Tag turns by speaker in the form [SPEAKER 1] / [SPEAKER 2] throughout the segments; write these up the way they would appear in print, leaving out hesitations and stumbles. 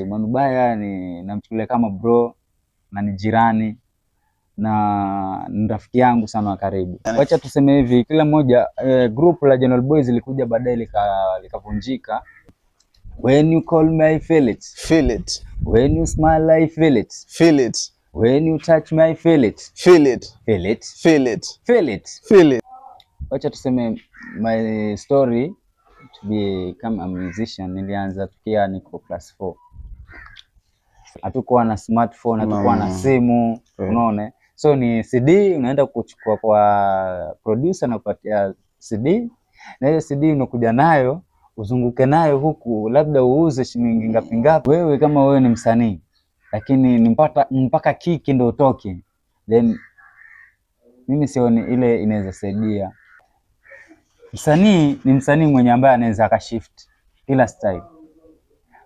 [SPEAKER 1] Manubaya ni namchukulia kama bro na ni jirani na ni rafiki yangu sana wa karibu. Wacha tuseme hivi, kila mmoja group la General Boys likuja baadaye likavunjika. When you call me I feel it.
[SPEAKER 2] Feel it.
[SPEAKER 1] When you smile I feel it.
[SPEAKER 2] Feel it.
[SPEAKER 1] When you touch me I feel it.
[SPEAKER 2] Feel it.
[SPEAKER 1] Feel it.
[SPEAKER 2] Feel it.
[SPEAKER 1] Feel it.
[SPEAKER 2] Feel it.
[SPEAKER 1] Wacha tuseme my story to become a musician nilianza tukia niko class 4. Hatukuwa na smartphone, hatukuwa na simu, unaona. So ni CD unaenda kuchukua kwa producer na kupatia CD, na hiyo CD unakuja nayo uzunguke nayo huku, labda uuze shilingi ngapi ngapi. Wewe kama wewe ni msanii, lakini mpaka kiki ndio utoke, then mimi sioni ile inaweza saidia. Msanii ni msanii mwenye ambaye anaweza akashift kila style,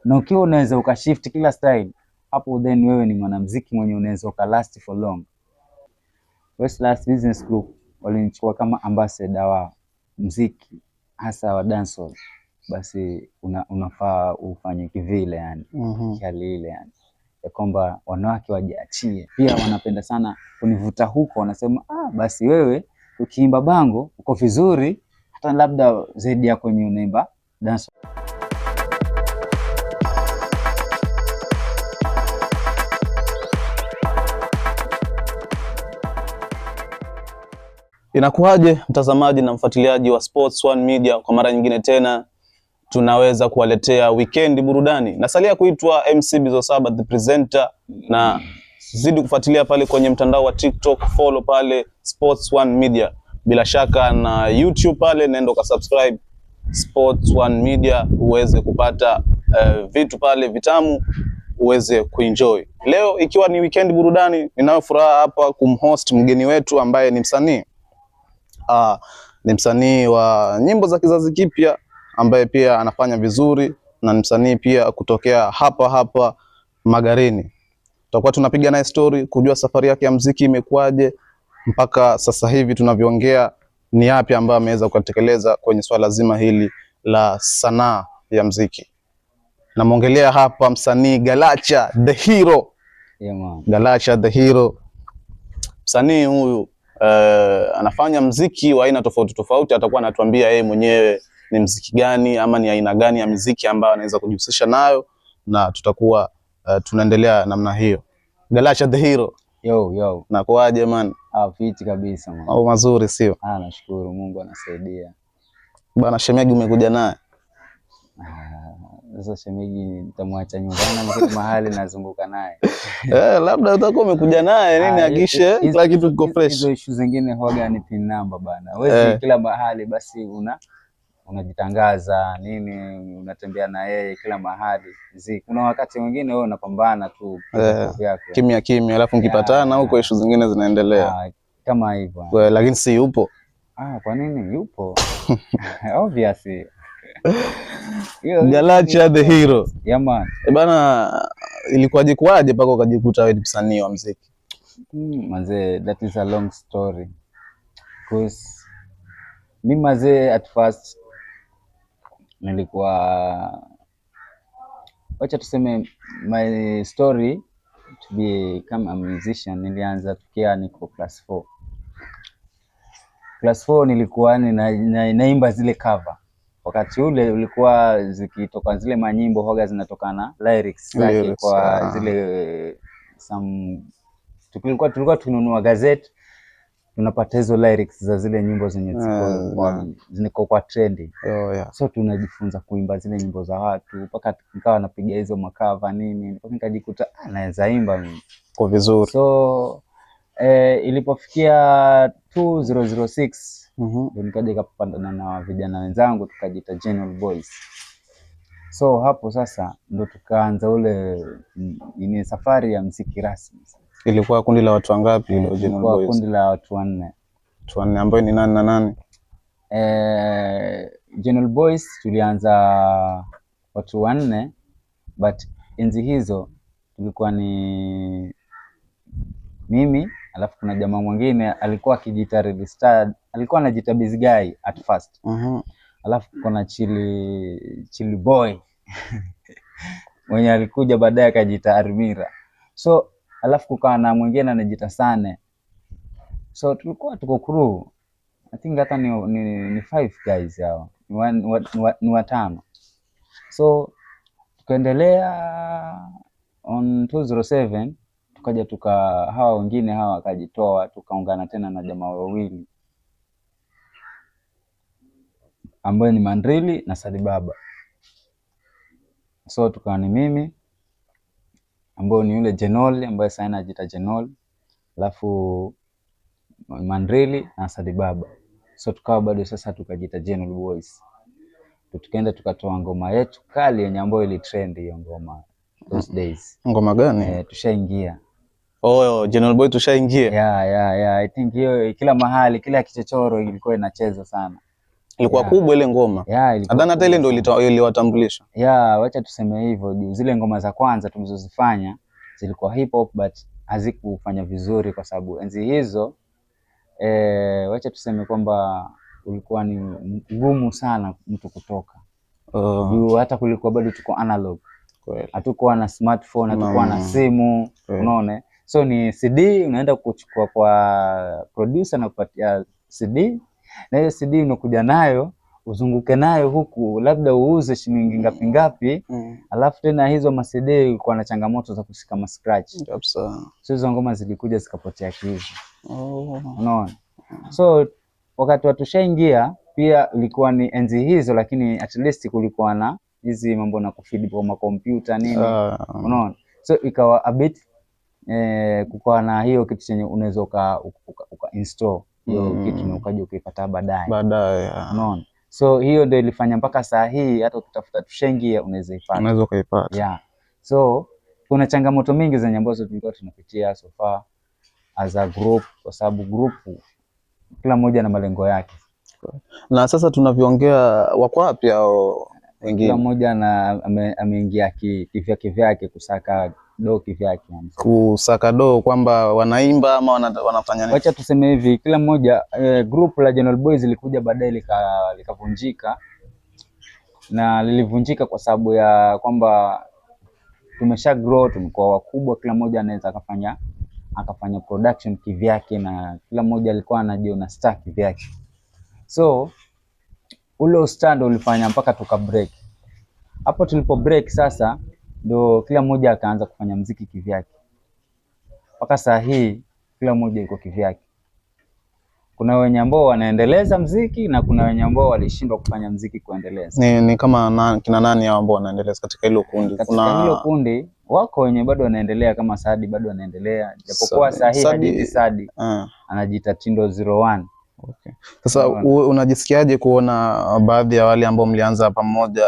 [SPEAKER 1] na ukiwa unaweza ukashift kila style, hapo then wewe ni mwanamuziki mwenye unaweza ukalast for long. Westlands Business Group walinichukua kama ambassador wa muziki hasa wa dancehall. Basi unafaa ufanye kivile yani, hali ile yani, ya kwamba wanawake wajiachie. Pia wanapenda sana kunivuta huko, wanasema basi wewe ukiimba bango uko vizuri, hata labda zaidi ya kwenye unaimba dancehall.
[SPEAKER 2] Inakuwaje mtazamaji na mfuatiliaji wa Sports One Media, kwa mara nyingine tena tunaweza kuwaletea weekend burudani. Nasalia kuitwa MC Bizosaba the presenter, na zidi kufuatilia pale kwenye mtandao wa TikTok, follow pale Sports One Media. Bila shaka na YouTube pale nenda ka subscribe Sports One Media uweze kupata vitu pale vitamu uweze kuenjoy. Leo ikiwa ni weekend burudani, ninayo furaha hapa kumhost mgeni wetu ambaye ni msanii. Ni msanii wa nyimbo za kizazi kipya ambaye pia anafanya vizuri, na ni msanii pia kutokea hapa Magarini. Tutakuwa tunapiga naye story kujua safari yake ya muziki imekuwaje mpaka sasa hivi tunavyoongea, ni yapi ambayo ameweza kutekeleza kwenye swala zima hili la sanaa ya muziki. Namuongelea hapa msanii Galacha the Hero.
[SPEAKER 1] Yeah, man.
[SPEAKER 2] Galacha the Hero. Msanii huyu anafanya mziki wa aina tofauti tofauti. Atakuwa anatuambia yeye mwenyewe ni mziki gani ama ni aina gani ya muziki ambayo anaweza kujihusisha nayo, na tutakuwa tunaendelea namna hiyo. Galacha the Hero.
[SPEAKER 1] Yo.
[SPEAKER 2] Nakuaje man?
[SPEAKER 1] Fiti kabisa man.
[SPEAKER 2] Au mazuri sio?
[SPEAKER 1] Nashukuru Mungu anasaidia.
[SPEAKER 2] Bwana shemeji umekuja naye?
[SPEAKER 1] Sasa shemeji nitamwacha nyumbani na mahali nazunguka naye.
[SPEAKER 2] Labda utakuwa umekuja naye nini akishe kila kitu kiko fresh.
[SPEAKER 1] Hizo issue zingine huaga ni pin number bana. Wewe kila mahali basi unajitangaza nini, unatembea na yeye kila mahali. Kuna wakati mwingine wewe unapambana tu
[SPEAKER 2] kimya alafu mkipatana huko issue zingine zinaendelea.
[SPEAKER 1] Kama hivyo.
[SPEAKER 2] Lakini si yupo.
[SPEAKER 1] Kwa nini yupo? Obviously.
[SPEAKER 2] Galacha the Hero.
[SPEAKER 1] Yeah man.
[SPEAKER 2] Bana, ilikuwaje kwaje mpaka ukajikuta wewe ni msanii wa muziki?
[SPEAKER 1] Manze, that is a long story. Because mimi manze at first nilikuwa, wacha tuseme my story to become a musician nilianza tukia niko class 4. Class 4 nilikuwa naimba zile cover. Wakati ule ulikuwa zikitoka zile manyimbo hoga zinatokana lyrics zake kwa zile tulikuwa tununua gazeti tunapata hizo lyrics za zile nyimbo zenye ziko kwa trendy. So tunajifunza kuimba zile nyimbo za watu mpaka nikawa napiga hizo makava nini, mpaka nikajikuta naweza imba mimi
[SPEAKER 2] kwa vizuri.
[SPEAKER 1] So ilipofikia 2006 ndio nikaja kupambana na vijana wenzangu tukajiita General Boys. So hapo sasa ndo tukaanza ule ni safari ya muziki rasmi.
[SPEAKER 2] Ilikuwa kundi la watu wangapi ile General Boys?
[SPEAKER 1] Kundi la watu 4.
[SPEAKER 2] Watu 4 ambao ni nani na nani?
[SPEAKER 1] General Boys tulianza watu 4, but enzi hizo tulikuwa ni mimi, alafu kuna jamaa mwingine alikuwa akijiita Red Star, alikuwa anajiita Busy Guy at first. Alafu kuna Chili Boy. mwenye alikuja baadaye akajiita Armira. So alafu kukawa na mwingine anajiita Sane. So tulikuwa tuko crew. I think hata ni 5 guys hao. Ni watano. So tukaendelea on 207 tukaja hawa wengine hawa wakajitoa, tukaungana tena na jamaa wawili ambaye ni Mandrili na Sadibaba. So tukawa ni mimi ambaye ni yule Jenol ambaye sasa anajiita Jenol, alafu Mandrili na Sadibaba. So tukawa bado sasa tukajiita Jenol Boys. Tukaenda tukatoa ngoma yetu kali yenye ambayo ile trend hiyo ngoma those days.
[SPEAKER 2] Ngoma gani?
[SPEAKER 1] Tushaingia.
[SPEAKER 2] Oh, General Boy tushaingia.
[SPEAKER 1] Yeah. I think hiyo kila mahali, kila kichochoro ilikuwa inacheza sana.
[SPEAKER 2] Ilikuwa kubwa ile ngoma. Nadhani hata ile ndio iliwatambulisha.
[SPEAKER 1] Wacha tuseme hivyo juu zile ngoma za kwanza tulizozifanya zilikuwa hip hop but hazikufanya vizuri kwa sababu enzi hizo wacha tuseme kwamba ulikuwa ni ngumu sana mtu kutoka. Juu hata kulikuwa bado tuko analog. Hatukuwa na smartphone, hatukuwa na simu, unaona? So ni CD unaenda kuchukua kwa producer na kupatia CD, na hiyo CD unakuja nayo uzunguke nayo huku labda uuze shilingi ngapi, alafu tena hizo ma CD ilikuwa na changamoto za kusika ma scratch.
[SPEAKER 2] Kabisa.
[SPEAKER 1] So hizo ngoma zilikuja zikapotea kizi. Unaona? So wakati watushaingia pia ilikuwa ni enzi hizo, lakini at least kulikuwa na hizi mambo na kufeed kwa makompyuta nini. Unaona? So ikawa a bit kukawa na hiyo kitu chenye unaweza uka install hiyo kitu na ukaja ukipata baadaye. Unaona? So hiyo ndio ilifanya mpaka saa hii hata ukitafuta tushaingia unaweza ipata.
[SPEAKER 2] Unaweza kuipata.
[SPEAKER 1] So kuna changamoto mingi zenye ambazo tulikuwa tunapitia so far as a group, kwa sababu group kila mmoja na malengo yake.
[SPEAKER 2] Na sasa tunavyoongea wako wapi hao wengine?
[SPEAKER 1] Kila mmoja ameingia kivyake kusaka do kivyake.
[SPEAKER 2] Kusaka do kwamba wanaimba ama wanafanya nini?
[SPEAKER 1] Wacha tuseme hivi, kila mmoja group la General Boys lilikuja baadaye likavunjika. Na lilivunjika kwa sababu ya kwamba tumesha grow, tumekuwa wakubwa, kila mmoja anaweza akafanya production kivyake na kila mmoja alikuwa anajiona star kivyake. So ule stand ulifanya mpaka tuka break. Hapo tulipo break sasa ndio kila mmoja akaanza kufanya muziki kivyake. Mpaka saa hii kila mmoja yuko kivyake. Kuna wenye ambao wanaendeleza muziki na kuna wenye ambao walishindwa kufanya muziki kuendeleza.
[SPEAKER 2] Ni kama kina nani hao ambao wanaendeleza katika hilo kundi?
[SPEAKER 1] Katika hilo kundi wako wenye bado wanaendelea kama Sadi bado anaendelea. Japokuwa saa hii hadithi Sadi anajiita Tindo 01.
[SPEAKER 2] Okay. Sasa unajisikiaje kuona baadhi ya wale ambao mlianza pamoja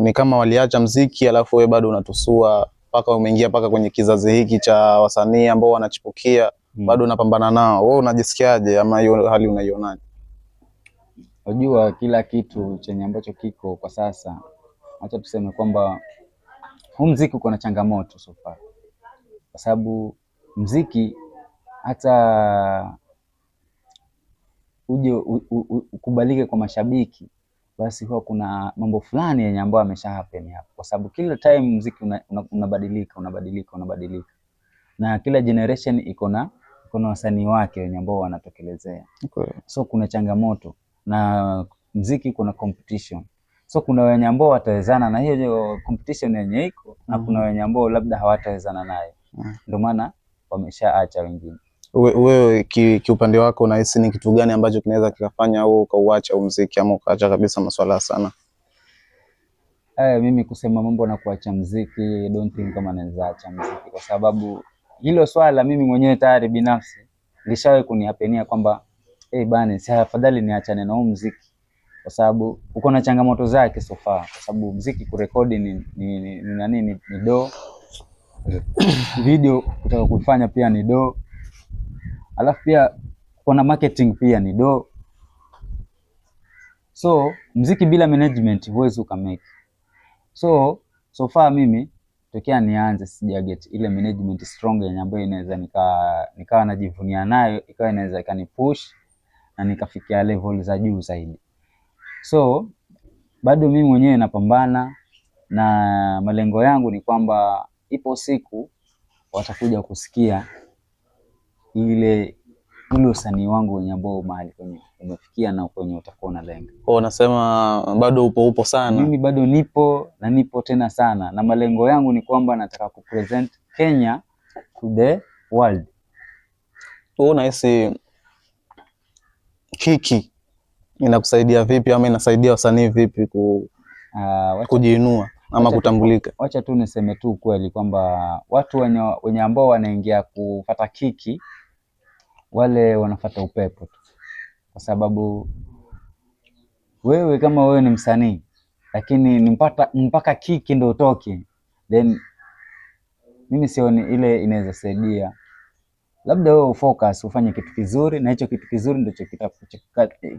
[SPEAKER 2] ni kama waliacha mziki alafu wewe bado unatusua mpaka umeingia mpaka kwenye kizazi hiki cha wasanii ambao wanachipukia bado unapambana nao? Wewe unajisikiaje ama hiyo hali unaionaje?
[SPEAKER 1] Unajua kila kitu chenye ambacho kiko kwa sasa, acha tuseme kwamba huu mziki uko na changamoto so far. Kwa sababu mziki hata uje ukubalike kwa mashabiki, basi huwa kuna mambo fulani yenye ambayo yamesha happen hapo. Kwa sababu kila time mziki unabadilika. Na kila generation iko na wasanii wake wenye ambao wanatokelezea. So kuna changamoto na mziki kuna competition. So kuna wenye ambao watawezana na hiyo competition yenye iko na kuna wenye ambao labda hawatawezana nayo. Ndio maana wameshaacha wengine.
[SPEAKER 2] Wewe kiupande wako unahisi ni kitu gani ambacho kinaweza kikafanya wewe ukauacha muziki ama ukaacha kabisa masuala sana?
[SPEAKER 1] Mimi kusema mambo na kuacha muziki, I don't think kama naweza acha muziki, kwa sababu hilo swala mimi mwenyewe tayari binafsi lishawahi kunihapenia kwamba bana, si afadhali niachane na muziki, kwa sababu uko na changamoto zake so far. Kwa sababu muziki kurekodi ni do, video kutaka kufanya pia ni do, alafu pia kuna marketing pia ni do. So muziki bila management huwezi ukamake. So far mimi tokea nianze sija get ile management strong yenye ambayo inaweza nikawa najivunia nayo, ikawa inaweza ikanipush na nikafikia level za juu zaidi. So bado mimi mwenyewe napambana na malengo yangu ni kwamba ipo siku watakuja kusikia ule usanii wangu wenye ambao mahali kwenye umefikia na kwenye utakuwa unalenga.
[SPEAKER 2] Kwa unasema bado upo sana?
[SPEAKER 1] Mimi bado nipo tena sana, na malengo yangu ni kwamba nataka kupresent Kenya to the world.
[SPEAKER 2] Wewe unahisi Kiki inakusaidia vipi ama inasaidia wasanii vipi kujiinua ama kutambulika?
[SPEAKER 1] Wacha tu niseme tu kweli kwamba watu wenye ambao wanaingia kupata Kiki wale wanafata upepo tu, kwa sababu wewe kama wewe ni msanii lakini mpaka Kiki ndio utoke, then mimi sioni ile inaweza saidia. Labda wewe ufocus ufanye kitu kizuri, na hicho kitu kizuri ndio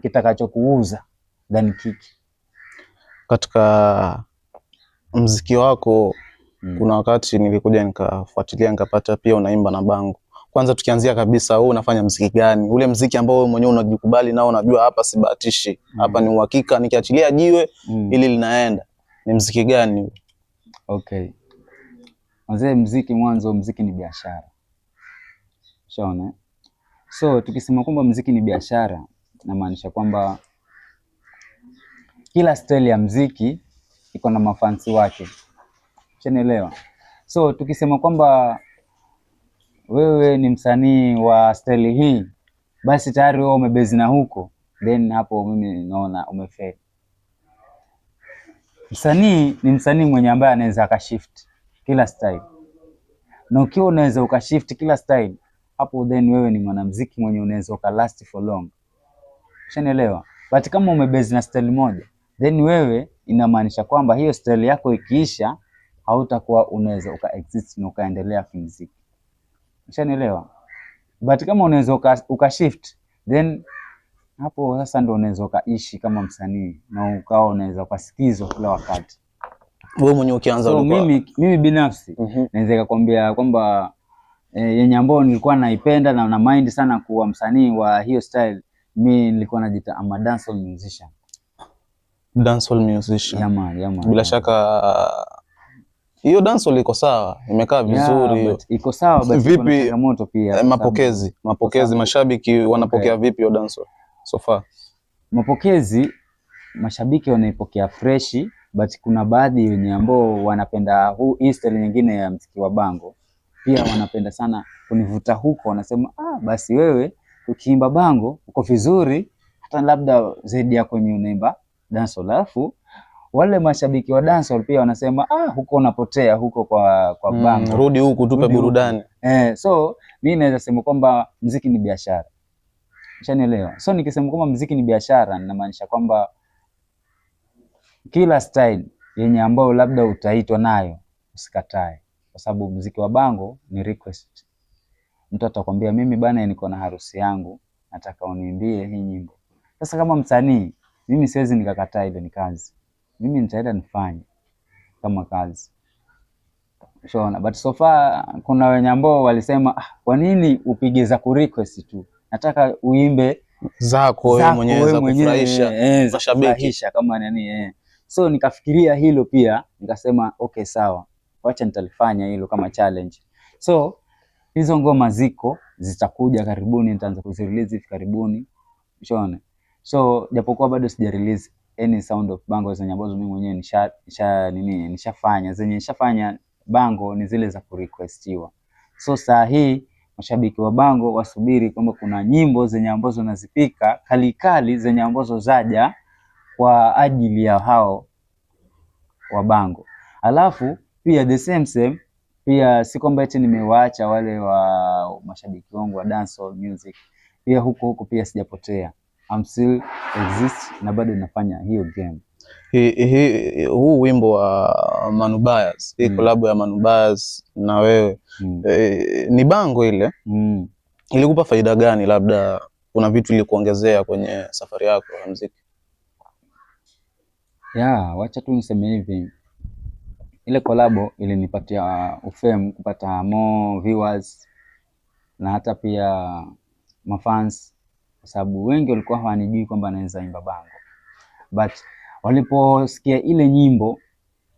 [SPEAKER 1] kitakachokuuza than Kiki.
[SPEAKER 2] Katika mziki wako kuna wakati nilikuja nikafuatilia nikapata pia unaimba na bango. Kwanza tukianzia kabisa, wewe unafanya mziki gani? Ule mziki ambao wewe mwenyewe unajikubali nao unajua hapa sibahatishi, hapa ni uhakika, nikiachilia jiwe ili linaenda. Ni mziki gani?
[SPEAKER 1] Okay. Mzee, mziki ni biashara. Shaona. So tukisema kwamba mziki ni biashara, namaanisha kwamba kila style ya mziki iko na mafansi wake. Unaelewa? So tukisema kwamba wewe ni msanii wa style hii, basi tayari wewe umebezi na huko, then hapo mimi naona umefeli. Msanii ni msanii mwenye ambaye anaweza akashift kila style. Na ukiwa unaweza ukashift kila style, hapo then wewe ni mwanamuziki mwenye unaweza ukalast for long. Unaelewa? But kama umebezi na style moja, then wewe inamaanisha kwamba hiyo style yako ikiisha hautakuwa unaweza ukaexist na ukaendelea kimuziki. Unaelewa? But kama unaweza ukashift, then hapo sasa ndio unaweza ukaishi kama msanii na ukao unaweza kusikizwa kila wakati.
[SPEAKER 2] Wewe mwenyewe ukianza
[SPEAKER 1] so mimi binafsi naweza kukwambia kwamba yenye ambao nilikuwa naipenda na mind sana kuwa msanii wa hiyo style, mimi nilikuwa najiita ama dancehall musician.
[SPEAKER 2] Dancehall musician.
[SPEAKER 1] Yama.
[SPEAKER 2] Bila shaka hiyo dancehall iko sawa, imekaa vizuri hiyo.
[SPEAKER 1] Iko sawa, but iko na changamoto pia.
[SPEAKER 2] Mapokezi mashabiki wanapokea vipi hiyo dancehall so far?
[SPEAKER 1] Mapokezi mashabiki wanaipokea freshi, but kuna baadhi wenye ambao wanapenda hii style nyingine ya muziki wa bango. Pia wanapenda sana kunivuta huko, wanasema basi wewe ukiimba bango uko vizuri hata labda zaidi ya kwenye unaimba dancehall. Alafu wale mashabiki wa dancehall pia wanasema huko unapotea huko kwa bango.
[SPEAKER 2] Rudi huku tupe burudani.
[SPEAKER 1] So mimi naweza sema kwamba muziki ni biashara. Unaelewa? So nikisema kwamba muziki ni biashara, ninamaanisha kwamba kila style yenye ambayo labda utaitwa nayo usikatae, kwa sababu muziki wa bango ni request. Mtu atakwambia mimi bana, niko na harusi yangu nataka uniimbie hii nyimbo. Sasa kama msanii mimi siwezi nikakataa, ile ni kazi, mimi nitaenda nifanye kama kazi. Unaona? But so far kuna wenye ambao walisema kwa nini upige za ku request tu, nataka uimbe
[SPEAKER 2] zako wewe mwenyewe za kufurahisha mashabiki
[SPEAKER 1] kama nani. So nikafikiria hilo pia, nikasema okay sawa, wacha nitalifanya hilo kama challenge. So hizo ngoma zitakuja karibuni, nitaanza kuzirelease hivi karibuni. Unaona? So japokuwa bado sija release any sound of bango zenye ambazo mimi mwenyewe nishafanya bango ni zile za kurequestiwa. So saa hii mashabiki wa bango wasubiri kwamba kuna nyimbo zenye ambazo nazipika kali zenye ambazo zaja kwa ajili ya hao wa bango. Alafu pia the same pia si kwamba eti nimewaacha wale wa mashabiki wangu wa dancehall music, pia huko pia sijapotea. I'm still exist na bado nafanya hiyo game.
[SPEAKER 2] Huu wimbo wa Manubayas, hii collab ya Manubayas na wewe ni bango ile ilikupa faida gani? Labda kuna vitu ilikuongezea kwenye safari yako ya muziki?
[SPEAKER 1] Wacha tu niseme hivi, ile collab ilinipatia ufame, kupata more viewers na hata pia mafans, kwa sababu wengi walikuwa hawanijui kwamba naweza imba bango, but waliposikia ile nyimbo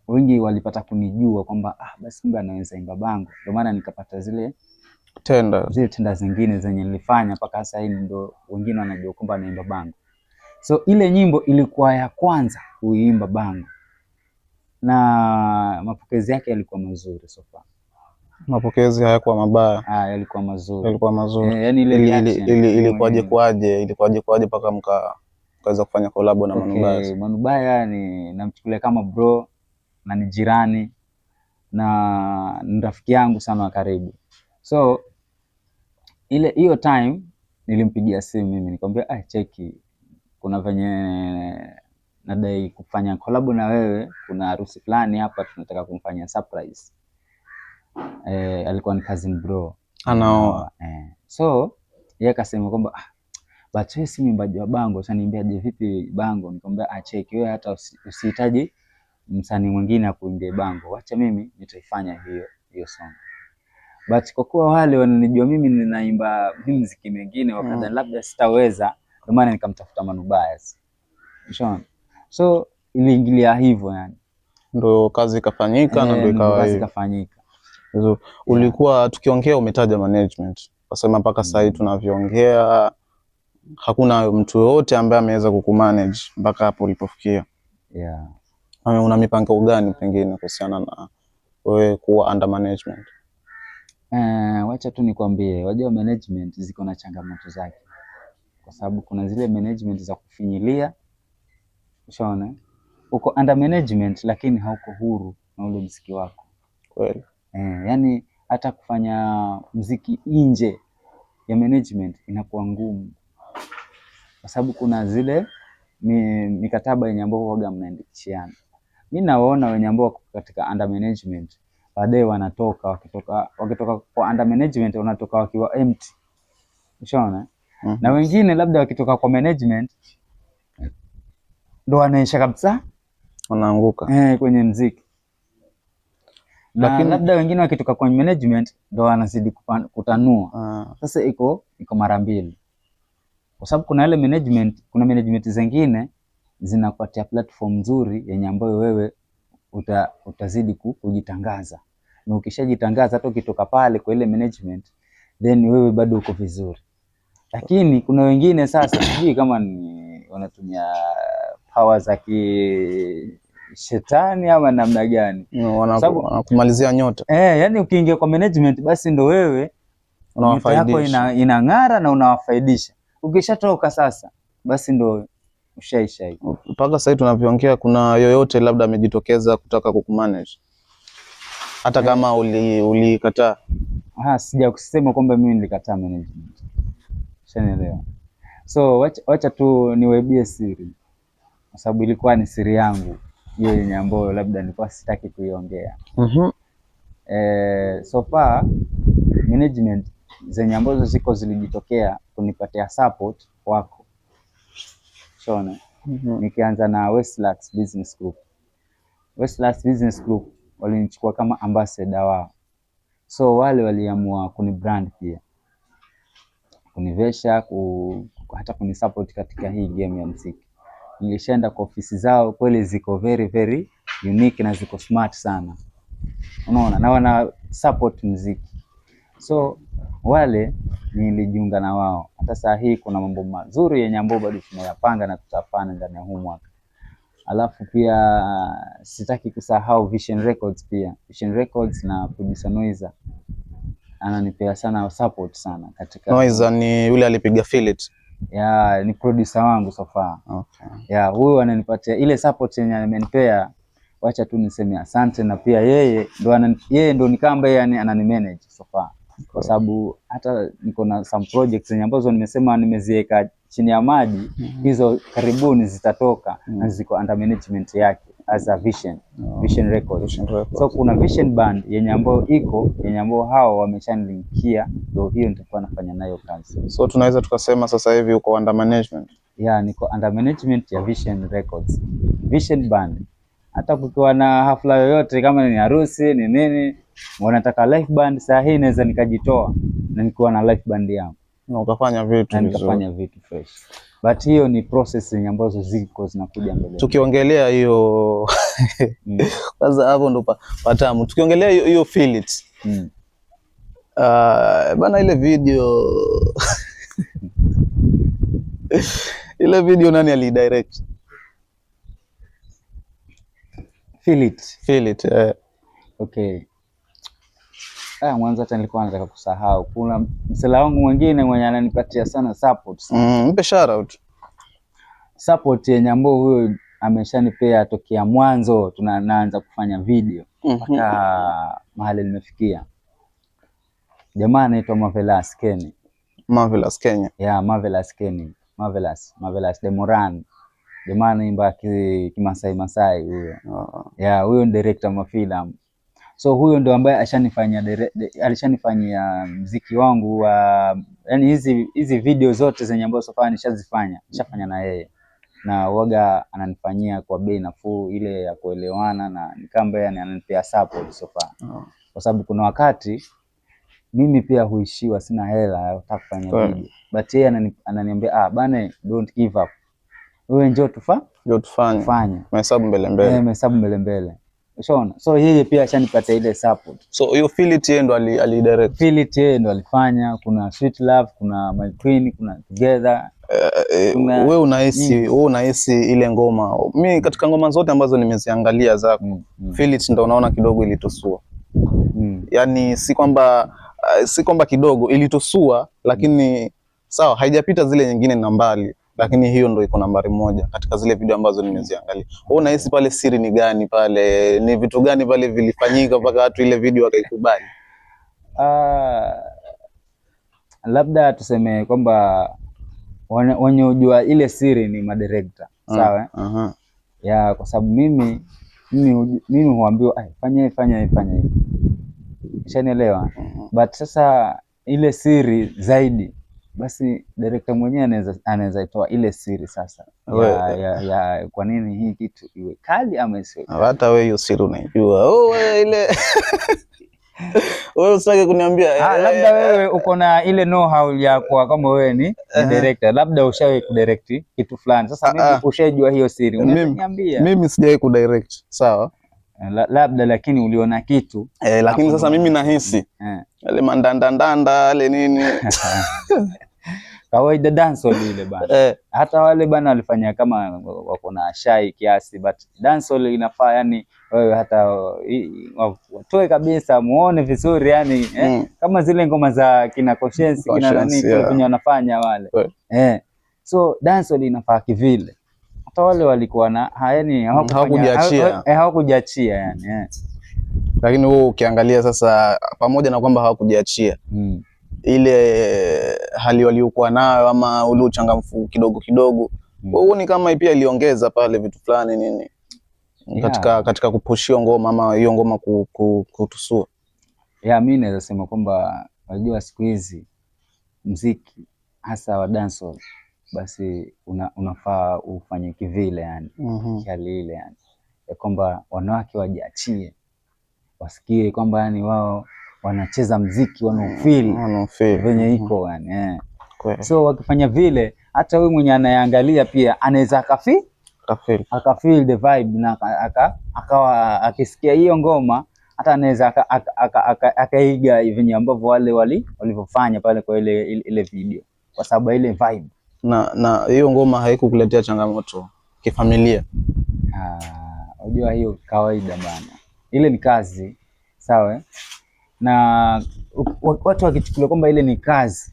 [SPEAKER 1] wengi walipata kunijua kwamba basi kumbe anaweza imba bango, ndio maana nikapata zile tenda zingine zenye nilifanya mpaka sasa hivi ndio wengine wanajua kwamba naimba bango. So ile nyimbo ilikuwa ya kwanza kuimba bango na mapokezi yake yalikuwa mazuri so far.
[SPEAKER 2] Mapokezi hayakuwa mabaya.
[SPEAKER 1] Yalikuwa mazuri.
[SPEAKER 2] Yalikuwa mazuri.
[SPEAKER 1] Yani ile reaction
[SPEAKER 2] ilikuwaje mpaka mkaweza kufanya collab na Manubaya?
[SPEAKER 1] Manubaya ni namchukulia kama bro na ni jirani na ni rafiki yangu sana wa karibu. So hiyo time nilimpigia simu mimi nikamwambia cheki, kuna venye nadai kufanya collab na wewe, kuna harusi fulani hapa tunataka kumfanyia surprise. Alikuwa ni cousin bro
[SPEAKER 2] anaoa.
[SPEAKER 1] So yeye akasema kwamba but wewe si mwimbaji wa bango, utaniimbiaje vipi bango? Nikamwambia cheki, wewe hata usihitaji msanii mwingine akuimbie bango, acha mimi nitaifanya hiyo song. But kwa kuwa wale wananijua mimi ninaimba muziki mwingine, wakadhani labda sitaweza, ndio maana nikamtafuta Manubaya. Unaona? So iliingilia hivyo yani.
[SPEAKER 2] Ndio kazi ikafanyika na ndio ikawa
[SPEAKER 1] kazi ikafanyika.
[SPEAKER 2] So, ulikuwa tukiongea umetaja management. Wasema mpaka sasa hivi tunavyoongea hakuna mtu yote ambaye ameweza kukumanage mpaka hapo ulipofikia. Una mipango gani pengine kuhusiana na wewe kuwa under management?
[SPEAKER 1] Wacha tu nikwambie, wajua management ziko na changamoto zake. Kwa sababu kuna zile management za kufinyilia. Unaona? Uko under management lakini hauko huru na ule muziki wako.
[SPEAKER 2] Kweli.
[SPEAKER 1] Yani hata kufanya muziki nje ya management inakuwa ngumu. Kwa sababu kuna zile mikataba yenye ambao huaga mnaandikishiana. Mimi naona wenye ambao katika under management baadaye wakitoka kwa under management wanatoka wakiwa empty. Unaona? Na wengine labda wakitoka kwa management ndo wanaisha kabisa,
[SPEAKER 2] wanaanguka
[SPEAKER 1] kwenye muziki. Lakini labda wengine wakitoka kwa management ndo wanazidi kutanua. Sasa iko mara mbili. Kwa sababu kuna ile management, kuna management zingine zinakupatia platform nzuri yenye ambayo wewe utazidi kujitangaza. Na ukishajitangaza hata ukitoka pale kwa ile management then wewe bado uko vizuri. Lakini kuna wengine sasa sijui kama ni wanatumia power za shetani ama namna gani.
[SPEAKER 2] Wanakumalizia nyota.
[SPEAKER 1] Yani ukiingia kwa management basi ndo wewe unawafaidisha. Yako inang'ara na unawafaidisha. Ukishatoka sasa basi ndo ushaisha hiyo.
[SPEAKER 2] Mpaka sasa tunavyoongea kuna yoyote labda amejitokeza kutaka kukumanage? Hata kama ulikataa?
[SPEAKER 1] Sija kusema kwamba mimi nilikataa management. Unaelewa? So wacha tu niwaibie siri. Kwa sababu ilikuwa ni siri yangu hiyo yenye ambayo labda nilikuwa sitaki kuiongea. So far management zenye ambazo zilijitokea kunipatia support wako. Unaona? Nikianza na Westlands Business Group. Westlands Business Group walinichukua kama ambassador wao. So wale waliamua kunibrand pia, kunivesha, hata kunisupport katika hii game ya muziki. Nilishaenda kwa ofisi zao, kweli ziko very very unique na ziko smart sana. Unaona? Na wana support muziki. So wale nilijiunga na wao. Hata saa hii kuna mambo mazuri yenye ambayo bado tunayapanga na tutafanya ndani ya huu mwaka. Alafu pia sitaki kusahau Vision Records pia. Vision Records na producer Noiza ananipea sana support sana katika.
[SPEAKER 2] Noiza ni yule alipiga Phillips.
[SPEAKER 1] Ni producer wangu so far. Huyu ananipatia ile support yenye amenipea. Wacha tu niseme asante, na pia yeye ndo nikamba yani ananimanage so far. Kwa sababu hata niko na some projects zenye ambazo nimesema nimeziweka chini ya maji, hizo karibuni zitatoka na ziko under management yake as a Vision Records. So kuna Vision Band yenye ambayo hao wameshanilinkia, ndio hiyo nitakuwa nafanya nayo kazi.
[SPEAKER 2] So tunaweza tukasema sasa hivi uko under management?
[SPEAKER 1] Niko under management ya Vision Records. Vision Band. Hata kukiwa na hafla yoyote kama ni harusi ni nini, wanataka live band, saa hii naweza nikajitoa na nikuwa na live band yangu.
[SPEAKER 2] na ukafanya vitu
[SPEAKER 1] na
[SPEAKER 2] vizuri.
[SPEAKER 1] nikafanya vitu fresh, but hiyo ni process ambazo ziko zinakuja mbele.
[SPEAKER 2] Tukiongelea hiyo kwanza hapo ndo patamu. Tukiongelea hiyo feel it bana, ile video ile video nani alidirect?
[SPEAKER 1] Feel it.
[SPEAKER 2] Okay.
[SPEAKER 1] Mwanzo hata nilikuwa nataka kusahau, kuna msela wangu mwingine mwenye ananipatia sana support.
[SPEAKER 2] Mpe shout out.
[SPEAKER 1] Support yenye ambao huyo ameshanipea tokea mwanzo tunaanza kufanya video mpaka mahali nimefikia. Jamaa anaitwa Marvelous Kenny.
[SPEAKER 2] Marvelous Kenya.
[SPEAKER 1] Yeah, Marvelous Kenny. Marvelous Demoran. Jamaa anaimba Masai huyo. Yeah, huyo ni director wa filamu. So huyo ndo ambaye alishanifanyia muziki wangu wa yani hizi video zote zenye ambazo sofa nishafanya na yeye. Na waga ananifanyia kwa bei nafuu ile ya kuelewana na nikamba yani ananipea support sofa. Kwa sababu kuna wakati mimi pia huishiwa, sina hela ya kufanya video. But yeye ananiambia bana, don't give up. Wewe njoo tufanye.
[SPEAKER 2] Mahesabu mbele.
[SPEAKER 1] Mahesabu mbele. Unaona? So yeye pia ashanipatia ile support.
[SPEAKER 2] So hiyo Feel It yeye ndo alidirect.
[SPEAKER 1] Feel It yeye ndo alifanya, kuna Sweet Love, kuna My Queen, kuna Together.
[SPEAKER 2] Wewe unahisi ile ngoma. Mimi katika ngoma zote ambazo nimeziangalia zako, Feel It ndo unaona kidogo ilitusua. Yaani si kwamba kidogo ilitusua, lakini sawa haijapita zile nyingine na mbali. Lakini hiyo ndo iko nambari 1 katika zile video ambazo nimeziangalia. Wewe unahisi pale siri ni gani pale? Ni vitu gani pale vilifanyika mpaka watu ile video wakaikubali?
[SPEAKER 1] Labda tuseme kwamba wenye ujua ile siri ni madirector. Sawa? Ya, kwa sababu mimi huambiwa fanya hivi. Ushanielewa? But sasa ile siri zaidi basi director mwenyewe anaweza itoa ile siri sasa ya kwa nini hii kitu iwe kali ama isiwe kali.
[SPEAKER 2] Hata wewe hiyo siri unaijua. Wewe ile wewe usitaki kuniambia
[SPEAKER 1] labda wewe uko na ile know how ya kwa kama wewe ni director, labda ushawahi kudirect kitu fulani. Sasa mimi ushajua hiyo siri, unaniambia.
[SPEAKER 2] Mimi sijawahi kudirect, sawa?
[SPEAKER 1] Labda lakini uliona kitu.
[SPEAKER 2] Lakini sasa mimi nahisi yale mandandandanda yale nini
[SPEAKER 1] kawaida dancehall ile bana. Hata wale bana walifanya kama wako na shy kiasi, but dancehall inafaa yani wewe hata watoe kabisa muone vizuri yani kama zile ngoma za kina Conscience kina nani kwenye wanafanya wale. So dancehall inafaa kivile. Hata wale walikuwa na yani hawakujiachia yani.
[SPEAKER 2] Lakini wewe ukiangalia sasa, pamoja na kwamba hawakujiachia, ile hali waliokuwa nayo ama ule uchangamfu kidogo wewe ni kama pia iliongeza pale vitu fulani nini katika kupushia ngoma ama hiyo ngoma kutusua.
[SPEAKER 1] Mimi naweza sema kwamba unajua siku hizi muziki hasa wa dancehall basi unafaa ufanye kivile yani. Hali ile yani ya kwamba wanawake wajiachie, wasikie kwamba yani wao wanacheza muziki wanaofeel venye iko yani. So wakifanya vile, hata wewe mwenye anayeangalia pia anaweza akafeel the vibe na akawa akisikia hiyo ngoma, hata anaweza akaiga venye ambavyo wale walivyofanya pale kwa ile video, kwa sababu ile vibe.
[SPEAKER 2] Na hiyo ngoma haikukuletea changamoto kifamilia?
[SPEAKER 1] Unajua hiyo kawaida bana, ile ni kazi, sawa? Na watu wakichukulia kwamba ile ni kazi,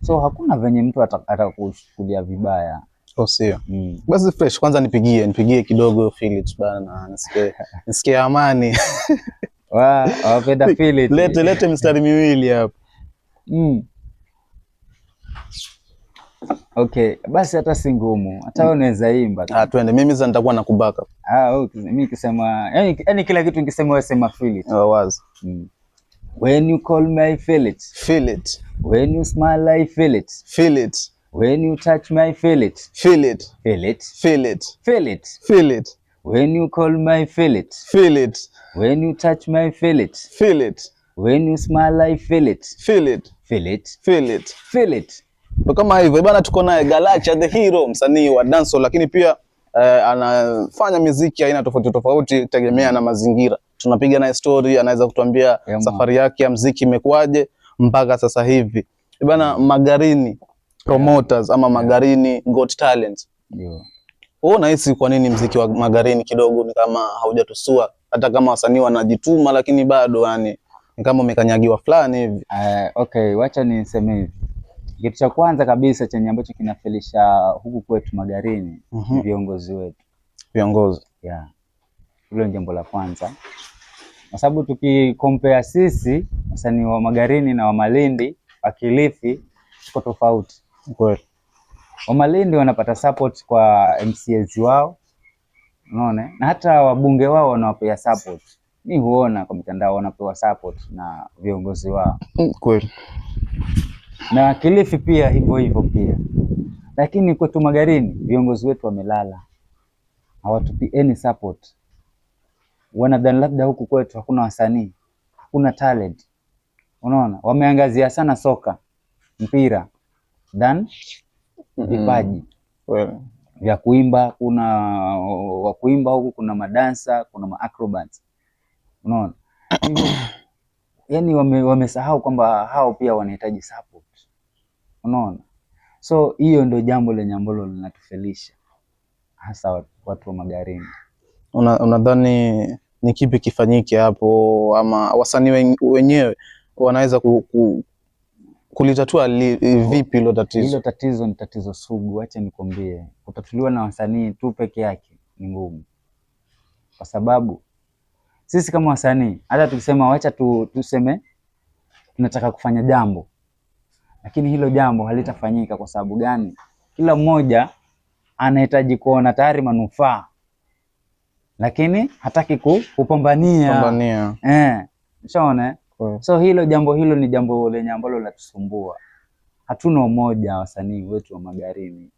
[SPEAKER 1] so hakuna venye mtu atakuchukulia vibaya,
[SPEAKER 2] sio? Basi fresh, kwanza nipigie kidogo Feel It bana, nisikie amani.
[SPEAKER 1] Wapenda Feel It.
[SPEAKER 2] Lete mstari miwili hapo.
[SPEAKER 1] Okay, basi hata si ngumu, hata wewe unaweza imba.
[SPEAKER 2] Twende, mimi sasa nitakuwa nakubaka.
[SPEAKER 1] Okay, mimi nikisema yani kila kitu nikisema wewe sema Feel It.
[SPEAKER 2] Wazi.
[SPEAKER 1] When you call me I feel it.
[SPEAKER 2] Feel it.
[SPEAKER 1] When you smile I feel it.
[SPEAKER 2] Feel it.
[SPEAKER 1] When you touch me I feel it.
[SPEAKER 2] Feel it.
[SPEAKER 1] Feel it.
[SPEAKER 2] Feel it.
[SPEAKER 1] Feel it.
[SPEAKER 2] Feel it.
[SPEAKER 1] When you call me I feel it.
[SPEAKER 2] Feel it.
[SPEAKER 1] When you touch me I feel it.
[SPEAKER 2] Feel it.
[SPEAKER 1] When you smile I feel it.
[SPEAKER 2] Feel it.
[SPEAKER 1] Feel it.
[SPEAKER 2] Feel it.
[SPEAKER 1] Feel it.
[SPEAKER 2] Kwa kama hivyo bana, tuko naye Galacha the Hero, msanii wa dancehall, lakini pia anafanya muziki aina tofauti tofauti tegemea na mazingira. Tunapiga naye story, anaweza kutuambia safari yake ya muziki imekuaje mpaka sasa hivi. Bana, Magarini Promoters ama Magarini Got Talent.
[SPEAKER 1] Ndio.
[SPEAKER 2] Wewe unahisi kwa nini muziki wa Magarini kidogo ni kama haujatusua, hata kama wasanii wanajituma lakini bado yani ni kama umekanyagiwa fulani hivi?
[SPEAKER 1] Okay, wacha niseme hivi. Kitu cha kwanza kabisa chenye ambacho kinafelisha huku kwetu Magarini ni viongozi wetu.
[SPEAKER 2] Viongozi.
[SPEAKER 1] Yeah. Hilo ni jambo la kwanza. Kwa sababu tukikompare sisi wasanii wa Magarini na wa Malindi, wa Kilifi tuko tofauti.
[SPEAKER 2] Kweli.
[SPEAKER 1] Wa Malindi wanapata support kwa MCAs wao. Unaona? Na hata wabunge wao wanawapea support. Mimi huona kwa mitandao wanapewa support na viongozi wao.
[SPEAKER 2] Kweli.
[SPEAKER 1] Na Kilifi pia hivyo hivyo pia. Lakini kwetu Magarini viongozi wetu wamelala. Hawatupi any support. Wanadhani labda huku kwetu hakuna wasanii, hakuna talent. Unaona? Wameangazia sana soka, mpira than vipaji. Vya kuimba, kuna wa kuimba huku, kuna madansa, kuna maacrobats. Unaona? Yaani wamesahau kwamba hao pia wanahitaji support. Unaona? So hiyo ndio jambo lenye ambalo linatufelisha hasa watu wa Magarini.
[SPEAKER 2] Unadhani ni kipi kifanyike hapo, ama wasanii wenyewe wanaweza kulitatua vipi hilo tatizo?
[SPEAKER 1] Hilo tatizo ni tatizo sugu, acha nikwambie. Kutatuliwa na wasanii tu peke yake ni ngumu. Kwa sababu sisi kama wasanii hata tukisema wacha tuseme tunataka kufanya jambo, lakini hilo jambo halitafanyika. Kwa sababu gani? Kila mmoja anahitaji kuona tayari manufaa, lakini hataki kupambania. Unaona? So hilo ni jambo lenye ambalo linatusumbua. Hatuna umoja wasanii wetu wa Magarini.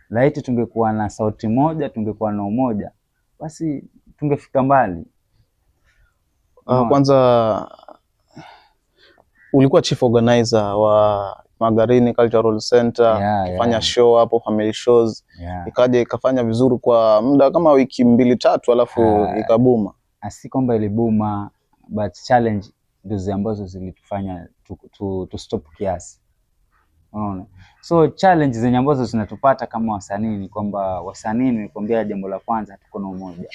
[SPEAKER 1] Laiti tungekuwa na sauti moja, tungekuwa na umoja, basi tungefika mbali.
[SPEAKER 2] Kwanza ulikuwa chief organizer wa Magarini Cultural Center, fanya show hapo, family shows. Ikaja ikafanya vizuri kwa muda kama wiki 2-3, alafu ikabuma.
[SPEAKER 1] Si kwamba ilibuma, but challenge ndio ambazo zilitufanya to stop kiasi. Unaona? So challenge zenye ambazo zinatupata kama wasanii ni kwamba wasanii, nilikwambia jambo la kwanza, hatuko na umoja.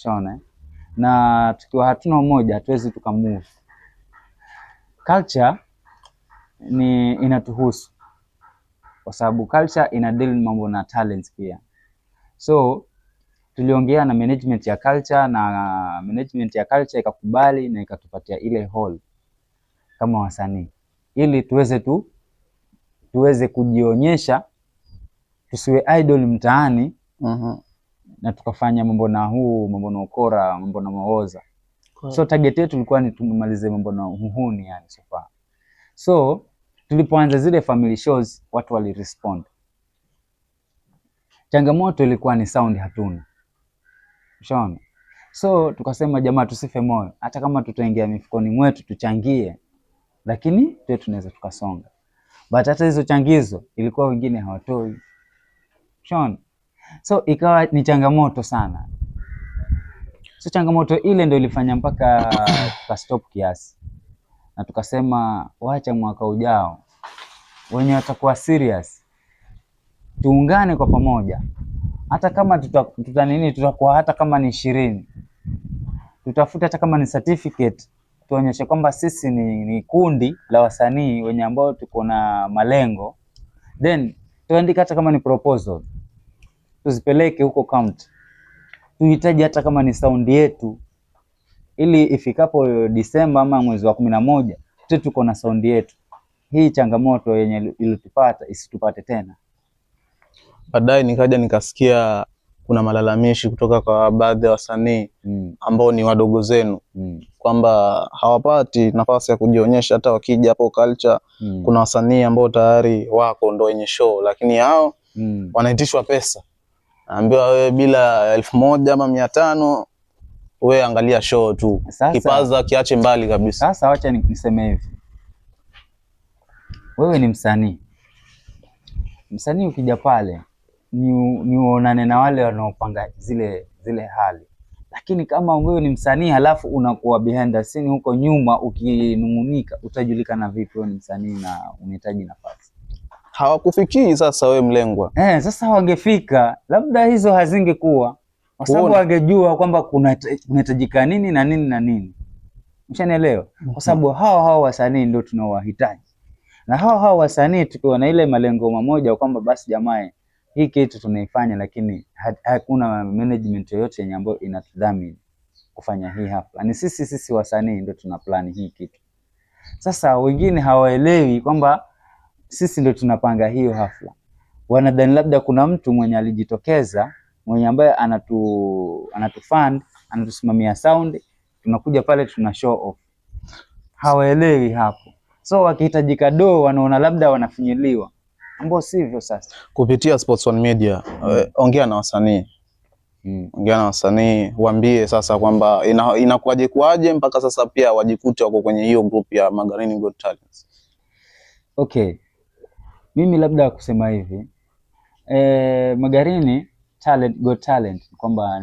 [SPEAKER 1] Unaona? Na tukiwa hatuna umoja hatuwezi tukamove. Culture inatuhusu. Kwa sababu culture ina deal mambo na talents pia. So tuliongea na management ya culture, na management ya culture ikakubali na ikatupatia ile hall kama wasanii, ili tuweze kujionyesha, tusiwe idol mtaani. Na tukafanya mambo na ukora, mambo na maoza. So target yetu ilikuwa ni tumalize mambo na uhuni yani so far. So tulipoanza zile family shows watu walirespond. Changamoto ilikuwa ni sound hatuna. Unaona? So tukasema jamaa, tusife moyo. Hata kama tutaingia mifukoni mwetu tuchangie, lakini tuwe tunaweza tukasonga. But hata hizo changizo ilikuwa wengine hawatoi. Unaona? So ikawa ni changamoto sana. So changamoto ile ndio ilifanya mpaka tukastop kiasi. Na tukasema wacha mwaka ujao wenye watakuwa serious tuungane kwa pamoja. Hata kama tutakuwa hata kama ni 20. Tutafuta hata kama ni certificate, tuonyeshe kwamba sisi ni kundi la wasanii wenye ambao tuko na malengo. Then tuandike hata kama ni proposal, tuzipeleke huko county. Tuhitaji hata kama ni sound yetu, ili ifikapo Disemba ama mwezi wa 11 tuko na sound yetu. Hii changamoto yenye ilitupata isitupate tena.
[SPEAKER 2] Baadaye nikaja nikasikia kuna malalamishi kutoka kwa baadhi ya wasanii ambao ni wadogo zenu kwamba hawapati nafasi ya kujionyesha hata wakija hapo culture. Kuna wasanii ambao tayari wako ndo wenye show, lakini hao wanaitishwa pesa. Naambiwa wewe bila 1000 ama 500 wewe angalia show tu. Kipaza kiache mbali kabisa.
[SPEAKER 1] Sasa wacha niseme hivi. wewe ni msanii. Msanii ukija pale ni uonane na wale wanaopanga zile hali. Lakini kama wewe ni msanii halafu unakuwa behind the scene huko nyuma ukinung'unika, utajulikana vipi wewe ni msanii na unahitaji nafasi?
[SPEAKER 2] Hawakufikii sasa wewe mlengwa.
[SPEAKER 1] Sasa wangefika, labda hizo hazingekuwa, kwa sababu wangejua kwamba kunahitajika nini na nini na nini. Mshanielewa? Kwa sababu hao wasanii ndio tunaowahitaji. Na hao wasanii tukiwa na ile malengo mamoja kwamba basi jamaa, hii kitu tunaifanya, lakini hakuna management yoyote yenye ambayo inatudhamini kufanya hii hafla. Ni sisi wasanii ndio tuna plan hii kitu. Sasa wengine hawaelewi kwamba sisi ndio tunapanga hiyo hafla. Wanadhani labda kuna mtu mwenye alijitokeza, mwenye ambaye anatufund, anatusimamia sound, tunakuja pale tuna show off. Hawaelewi hapo. So wakihitajika wanaona labda wanafinyiliwa. Ambao sivyo sasa. Kupitia
[SPEAKER 2] Sports One Media, ongea na wasanii. Ongea na wasanii, waambie sasa kwamba inakuaje mpaka sasa pia wajikute wako kwenye hiyo group ya Magarini Got Talent.
[SPEAKER 1] Okay. Mimi labda kusema hivi, Magarini Got Talent kwamba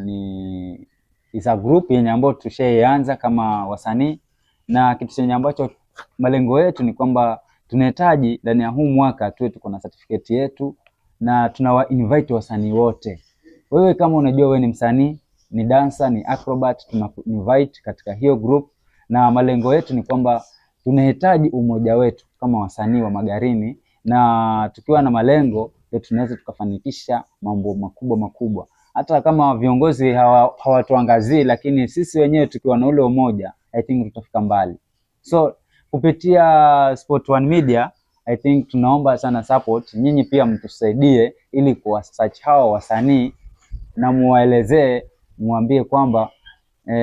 [SPEAKER 1] is a group yenye ambayo tushaanza kama wasanii, na kitu chenye ambacho malengo yetu ni kwamba tunahitaji ndani ya huu mwaka tuwe tuko na certificate yetu, na tunawa invite wasanii wote. Wewe kama unajua wewe ni msanii, ni dancer, ni acrobat, tunaku invite katika hiyo group, na malengo yetu ni kwamba tunahitaji umoja wetu kama wasanii wa Magarini, na tukiwa na malengo ndio tunaweza tukafanikisha mambo makubwa. Hata kama viongozi hawatuangazii, lakini sisi wenyewe tukiwa na ule umoja, I think tutafika mbali. So kupitia Sport One Media, I think tunaomba sana support, nyinyi pia mtusaidie ili kuwasearch hao wasanii na muwaelezee, muambie kwamba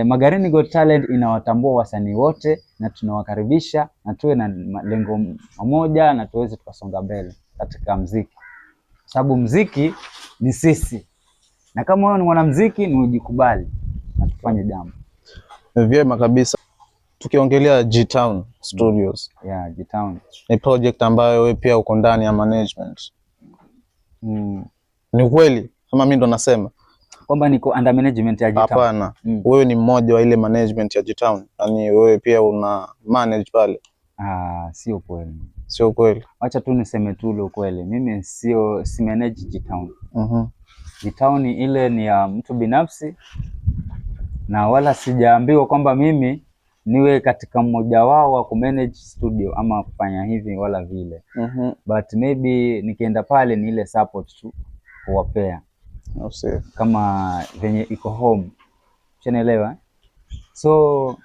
[SPEAKER 1] Magarini Got Talent inawatambua wasanii wote na tunawakaribisha, na tuwe na malengo moja na tuweze tukasonga mbele katika muziki. Sababu muziki ni sisi. Na kama wewe ni mwanamuziki ni ujikubali na tufanye jambo.
[SPEAKER 2] Vyema kabisa. Tukiongelea G-Town Studios.
[SPEAKER 1] Yeah, G-Town.
[SPEAKER 2] Ni project ambayo wewe pia uko ndani ya management. Ni kweli kama mimi ndo nasema
[SPEAKER 1] kwamba niko under management ya G-Town?
[SPEAKER 2] Hapana. Wewe ni mmoja wa ile management ya G-Town. Yaani wewe pia una manage pale.
[SPEAKER 1] Sio kweli.
[SPEAKER 2] Sio kweli.
[SPEAKER 1] Acha tu niseme tu ile kweli. Mimi si manage G-Town. G-Town ile ni ya mtu binafsi, na wala sijaambiwa kwamba mimi niwe katika mmoja wao wa kumanage studio ama kufanya hivi wala vile. But maybe nikienda pale ni ile support tu kuwapea. Kama venye iko home. Unaelewa? So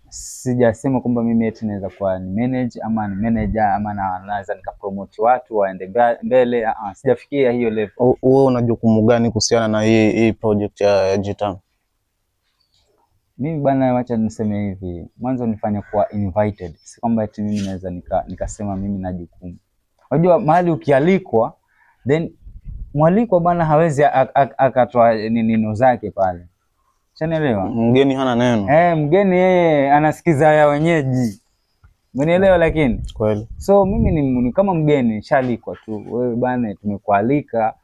[SPEAKER 1] sijasema kwamba mimi eti naweza kuwa ni manage ama ni manager ama naweza nikapromote watu waende mbele. Sijafikia hiyo level.
[SPEAKER 2] Wewe una jukumu gani kuhusiana na hii project ya G-Town?
[SPEAKER 1] Mimi bwana, wacha niseme hivi, mwanzo nifanye kuwa invited. Si kwamba eti mimi naweza nikasema mimi na jukumu. Unajua mahali ukialikwa, then mwalikwa bwana hawezi akatoa neno zake pale. Unaelewa?
[SPEAKER 2] Mgeni hana neno.
[SPEAKER 1] Mgeni yeye anasikiza ya wenyeji. Umenielewa? Lakini
[SPEAKER 2] kweli.
[SPEAKER 1] So mimi ni kama mgeni, shalikwa tu. Wewe bwana tumekualika.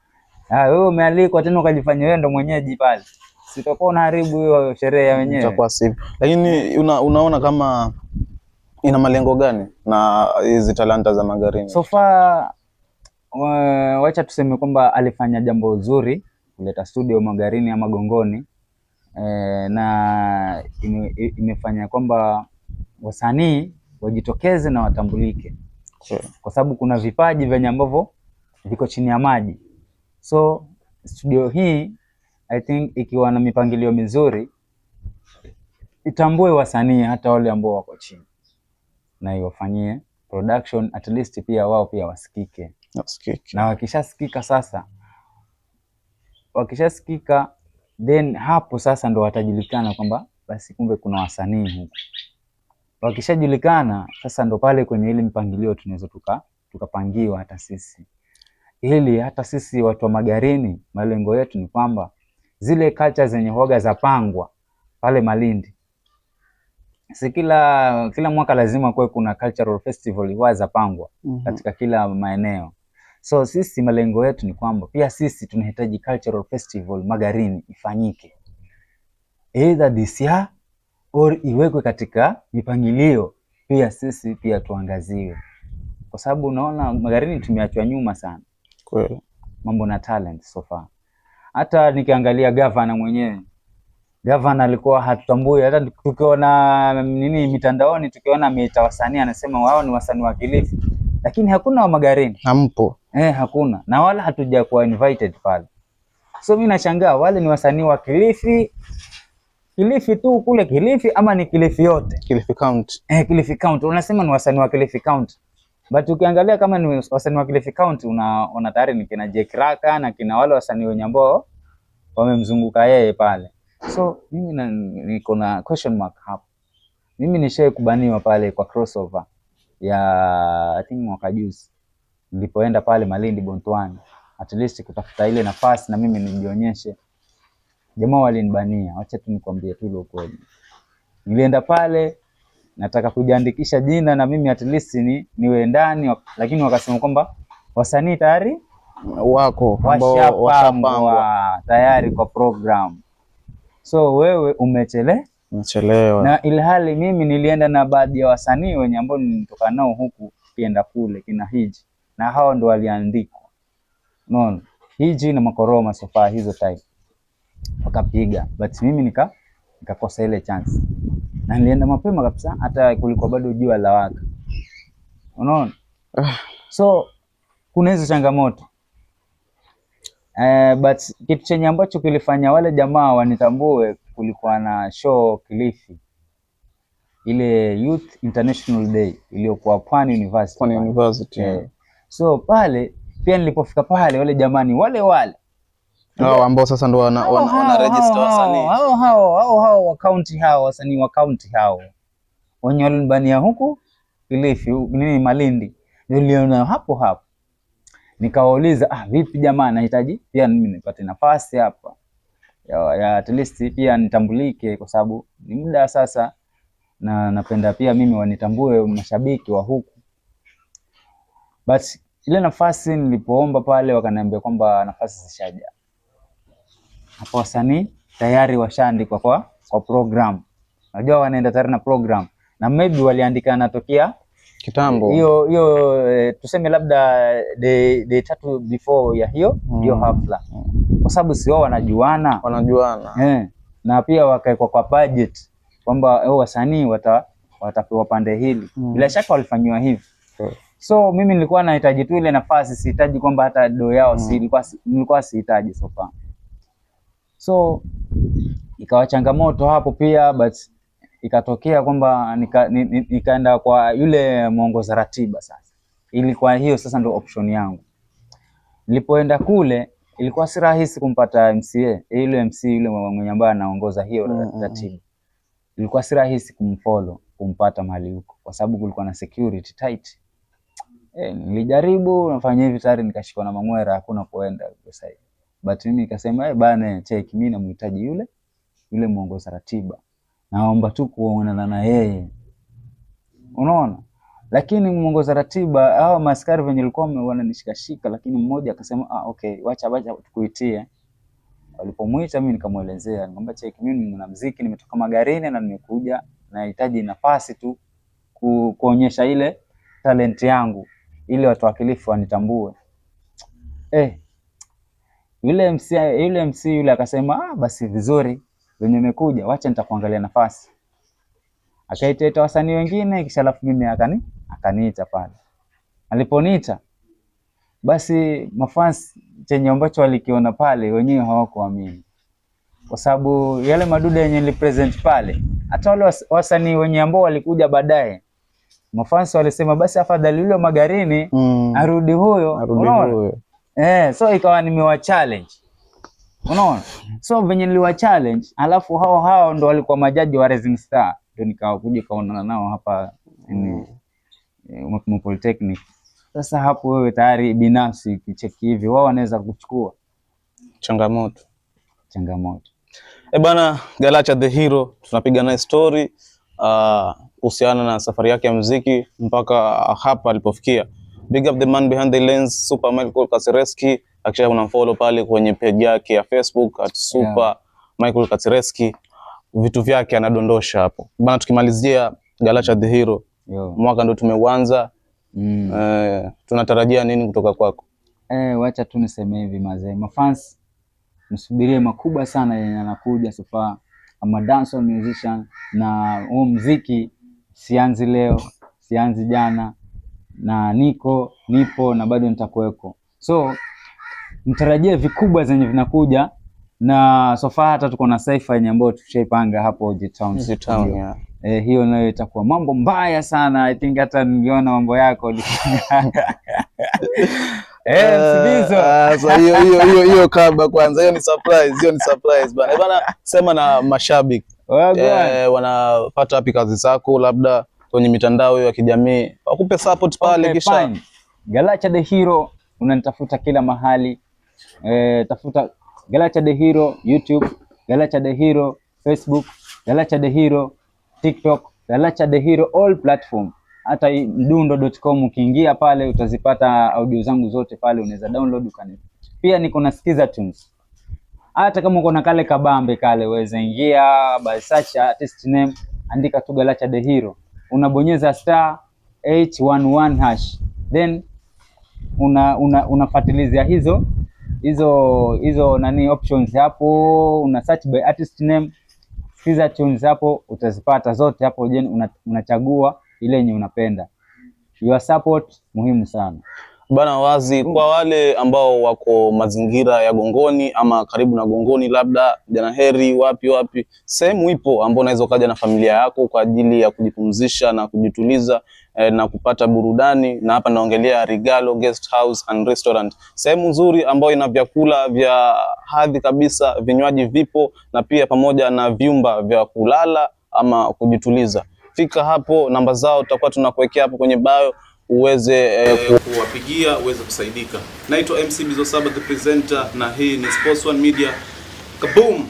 [SPEAKER 1] Wewe umealikwa tena ukajifanya wewe ndo mwenyeji pale. Sitakuwa unaharibu hiyo sherehe ya wenyewe.
[SPEAKER 2] Itakuwa sivyo. Lakini unaona kama ina malengo gani na hizi talanta za Magarini?
[SPEAKER 1] So far wacha tuseme kwamba alifanya jambo zuri kuleta studio Magarini ama Gongoni, na imefanya kwamba wasanii wajitokeze na watambulike. Kwa sababu kuna vipaji venye ambavyo viko chini ya maji. So studio hii I think ikiwa na mipangilio mizuri itambue wasanii hata wale ambao wako chini, na iwafanyie production at least pia wao pia wasikike. Na wakishasikika then hapo sasa ndo watajulikana kwamba basi kumbe kuna wasanii huko. Wakishajulikana sasa ndo pale kwenye ile mpangilio tunaweza tukapangiwa hata sisi. Ili hata sisi watu wa Magarini malengo yetu ni kwamba zile culture zenye hoga za pangwa pale Malindi si kila mwaka lazima kuwe kuna cultural festival huwa zapangwa katika kila maeneo. So sisi malengo yetu ni kwamba pia sisi tunahitaji cultural festival Magarini ifanyike either this year or iwekwe katika mipangilio, pia sisi pia tuangaziwe, kwa sababu unaona Magarini tumeachwa nyuma sana
[SPEAKER 2] kweli,
[SPEAKER 1] mambo na talent so far. Hata nikiangalia gavana mwenyewe, gavana alikuwa hatutambui. Hata tukiona mitandaoni, tukiona ameita wasanii anasema wao ni wasanii wa Kilifi, lakini hakuna wa Magarini,
[SPEAKER 2] hampo.
[SPEAKER 1] Hakuna, na wala hatuja kuwa invited pale. So mimi nashangaa wale ni wasanii wa Kilifi tu kule Kilifi, ama ni Kilifi yote?
[SPEAKER 2] Kilifi County.
[SPEAKER 1] Kilifi County. Unasema ni wasanii wa Kilifi County. But ukiangalia kama ni wasanii wa Kilifi County, una tayari ni kina Jack Raka na kina wale wasanii wenye ambao wamemzunguka yeye pale. So mimi niko na question mark hapo. Mimi nishaye kubaniwa pale kwa crossover ya I think mwaka juzi, nilipoenda pale Malindi Bontwani, at least kutafuta ile nafasi na mimi nijionyeshe. Jamaa walinibania, acha tu nikwambie tu ile ukweli. Nilienda pale nataka kujiandikisha jina na mimi at least niwe ndani, lakini wakasema kwamba wasanii tayari
[SPEAKER 2] wako ambao
[SPEAKER 1] washapangwa tayari kwa program. So wewe umechelewa. Na ilhali mimi nilienda na baadhi ya wasanii wenye ambao nilitoka nao huku kienda kule kina Hiji, na hao ndo waliandikwa. Unaona? Hiji na Makoroma sofa hizo type wakapiga, but mimi nikakosa ile chance. Na nilienda mapema kabisa, hata kulikuwa bado jua la waka. Unaona? So kuna hizo changamoto. But kitu chenye ambacho kilifanya wale jamaa wanitambue, kulikuwa na show Kilifi, ile Youth International Day iliyokuwa Pwani University. So pale pia nilipofika pale, wale jamani wale
[SPEAKER 2] ambao sasa ndo wana register wasanii
[SPEAKER 1] hao wa county, hao wasanii wa county hao wenye walinibania huku Kilifi nini Malindi, niliona hapo. Nikawauliza, vipi jamaa, nahitaji pia mimi nipate nafasi hapa ya at least pia nitambulike, kwa sababu ni muda sasa na napenda pia mimi wanitambue mashabiki wa huku. But ile nafasi nilipoomba pale, wakaniambia kwamba nafasi zishaja. Hapo wasanii tayari washaandikwa kwa program. Unajua wanaenda tayari na program, na maybe waliandika natokea
[SPEAKER 2] kitambo
[SPEAKER 1] hiyo tuseme labda day 3 before ya hiyo hafla, kwa sababu sio wanajuana na pia wakaekwa kwa budget kwamba wasanii watapewa pande hili. Bila shaka walifanywa hivi. So mimi nilikuwa nahitaji tu ile nafasi, sihitaji kwamba hata do yao nilikuwa sihitaji sofa. So ikawa changamoto hapo pia, but ikatokea kwamba nikaenda kwa yule mwongoza ratiba. Sasa ilikuwa hiyo sasa ndio option yangu. Nilipoenda kule ilikuwa si rahisi kumpata MCA, yule MC yule mwenye ambaye anaongoza hiyo ratiba. Ilikuwa si rahisi kumpata mahali huko, kwa sababu kulikuwa na security tight. Nilijaribu nafanya hivi tayari nikashikwa na mangwera, hakuna kuenda sasa hivi. But mimi nikasema bana, check, mimi namhitaji yule mwongoza ratiba, naomba tu kuonana na yeye. Unaona? Lakini mwongoza ratiba hao maskari venye walikuwa wananishikashika, lakini mmoja akasema okay, wacha tukuitie. Walipomuita mimi nikamuelezea, nikamwambia check, mimi ni mwanamuziki, nimetoka Magarini na nimekuja, nahitaji nafasi tu kuonyesha ile talent yangu ili watu wa Kilifi wanitambue. Yule MC yule akasema basi vizuri, wenye nimekuja wacha nitakuangalia nafasi. Akaita wasanii wengine, kisha alafu mimi akaniita pale. Aliponiita basi mafans chenye ambacho walikiona pale wenyewe hawakuamini, kwa sababu yale madude yenye nilipresent pale, hata wale wasanii wenye ambao walikuja baadaye, mafans walisema basi afadhali yule Magarini arudi huyo. So ikawa nimewa challenge. Unaona? So venye niliwa challenge, alafu hao ndo walikuwa majaji wa Rising Star, ndio nikawakuja kaonana nao hapa Polytechnic. Sasa hapo wewe tayari binafsi kicheki hivi, wao wanaweza kuchukua
[SPEAKER 2] changamoto. Bana, Galacha the Hero tunapiga naye story kuhusiana na safari yake ya muziki mpaka hapa alipofikia. Big up the man behind the lens, Super Michael Katsireski. Actually unamfollow pale kwenye page yake ya Facebook @Super Michael Katsireski. Vitu vyake anadondosha hapo bana. Tukimalizia Galacha the Hero, mwaka ndo tumeuanza. Tunatarajia nini kutoka kwako?
[SPEAKER 1] Wacha tu niseme hivi mazee, mafans msubirie makubwa sana yenye yanakuja so far. I'm a dancehall musician, na huu muziki sianzi leo, sianzi jana, na nipo na bado nitakuweko. So mtarajie vikubwa zenye vinakuja, na so far hata tuko na cypher yenye ambayo tushaipanga hapo J-Town. Hiyo nayo itakuwa mambo mbaya sana. I think hata ningeona mambo yako
[SPEAKER 2] sasa hiyo kaba kwanza, hiyo ni surprise bana. Sema na mashabiki wanapata wapi kazi zako, labda kwenye mitandao ya kijamii wakupe support pale. Kisha
[SPEAKER 1] fine. Galacha the Hero unanitafuta kila mahali, tafuta Galacha the Hero YouTube, Galacha the Hero Facebook, Galacha the Hero TikTok, Galacha the Hero all platform. Hata mdundo.com ukiingia pale utazipata audio zangu zote pale, unaweza download ukani. Pia niko na Skiza Tunes. Hata kama uko na kale kabambe kale, uweze ingia by search artist name, andika tu Galacha the Hero. Unabonyeza *811#, then unafuatilizia hizo nani options hapo, una search by artist name, Skiza Tunes, hapo utazipata zote hapo. Unachagua ile yenye unapenda. Your support muhimu sana
[SPEAKER 2] bana. Wazi kwa wale ambao wako mazingira ya Gongoni ama karibu na Gongoni, labda Janaheri, wapi sehemu ipo ambao unaweza kaja na familia yako kwa ajili ya kujipumzisha na kujituliza na kupata burudani. Na hapa naongelea Regalo Guest House and Restaurant, sehemu nzuri ambayo ina vyakula vya hadhi kabisa, vinywaji vipo, na pia pamoja na vyumba vya kulala ama kujituliza. Fika hapo, namba zao tutakuwa tunakuwekea hapo kwenye bio, uweze kuwapigia uweze kusaidika. Naitwa MC Bizo Saba the presenter, na hii ni Sports One Media. Kaboom!